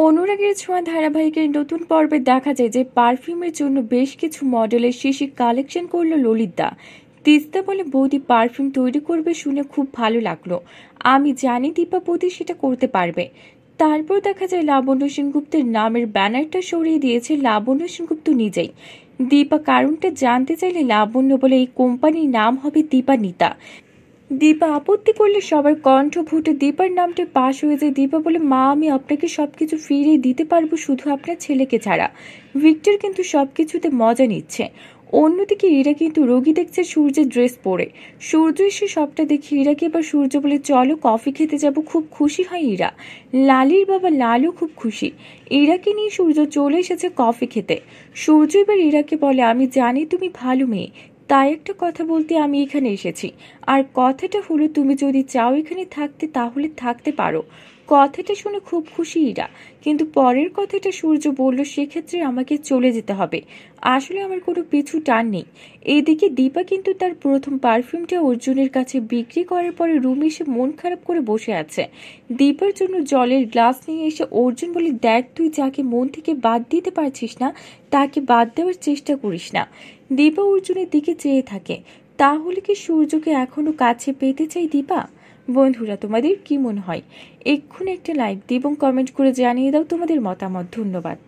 অনুরাগের ছোঁয়া ধারাবাহিকের নতুন পর্বে দেখা যায় যে পারফিউমের জন্য বেশ কিছু মডেলের শিশি কালেকশন করলো ললিতদা। তিস্তা বলে বৌদি পারফিউম তৈরি করবে শুনে খুব ভালো লাগলো। আমি জানি দীপাবতী সেটা করতে পারবে। তারপর দেখা যায় লাবণ্য সেনগুপ্তের নামের ব্যানারটা সরিয়ে দিয়েছে লাবণ্য সেনগুপ্ত নিজেই। দীপা কারণটা জানতে চাইলে লাবণ্য বলে এই কোম্পানির নাম হবে দীপানিতা। দীপা আপত্তি করলে সবার কণ্ঠ ফুটে দীপার নামটা পাশ হয়ে যায়। দীপা বলে, মা আমি আপনাকে সবকিছু ফিরিয়ে দিতে পারবো শুধু আপনার ছেলেকে ছাড়া। ভিক্টর কিন্তু সবকিছুতে মজা নিচ্ছে। অন্যদিকে ইরা কিন্তু রোগী দেখছে সূর্যের ড্রেস পরে। সূর্য এসে সবটা দেখে ইরাকে এবার সূর্য বলে, চলো কফি খেতে যাব। খুব খুশি হয় ইরা। লালির বাবা লালু খুব খুশি। ইরাকে নিয়ে সূর্য চলে এসেছে কফি খেতে। সূর্য এবার ইরাকে বলে, আমি জানি তুমি ভালো মেয়ে, তাই একটা কথা বলতে আমি এখানে এসেছি। আর কথাটা হলো, তুমি যদি চাও এখানে থাকতে তাহলে থাকতে পারো। কথাটা শুনে খুব খুশি ইরা, কিন্তু পরের কথাটা সূর্য বলল, সেক্ষেত্রে আমাকে চলে যেতে হবে। আসলে আমার কোনো পিছু টান নেই। এইদিকে দীপা কিন্তু তার প্রথম পারফিউমটা অর্জুনের কাছে বিক্রি করার পরে রুমে এসে মন খারাপ করে বসে আছে। দীপার জন্য জলের গ্লাস নিয়ে এসে অর্জুন বলে, দেখ তুই যাকে মন থেকে বাদ দিতে পারছিস না তাকে বাদ দেওয়ার চেষ্টা করিস না। দীপা অর্জুনের দিকে চেয়ে থাকে। তাহলে কি সূর্যকে এখনো কাছে পেতে চাই দীপা? বন্ধুরা, তোমাদের কি মনে হয়? এক্ষুনি একটা লাইক দিয়ে এবং কমেন্ট করে জানিয়ে দাও তোমাদের মতামত। ধন্যবাদ।